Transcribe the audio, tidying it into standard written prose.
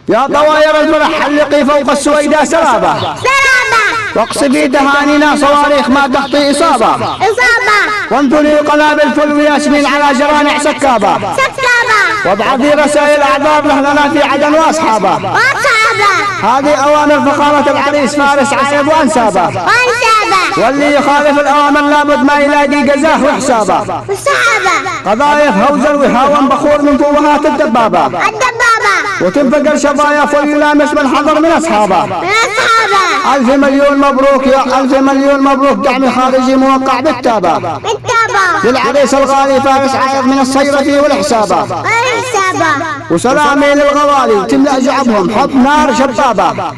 يا طواير الفرح حلقي فوق السويدة سرابة واقصفي تهانينا صواريخ ما تخطي إصابة وانثري قنابل فل وياسمين على جرانع سكابة وابعثي رسائل أعذار لنا في عدن وأصحابه هذه أوامر فخامة العريس فارس عايب وأنسابه واللي يخالف الأوامر لابد ما يلاقي جزاه وحسابه قضايف هوزر وهاون بخور من فوهات الدبابة وتنفجر شظايا فل يلامس من حضر من أصحابه ألف مليون مبروك يا ألف مليون مبروك دعم خارجي موقع بالتابة للعريس الغالي فارس عايب من الصيرفي والحسابة وسلامي للغوالي تملأ جعبهم حب نار شبابة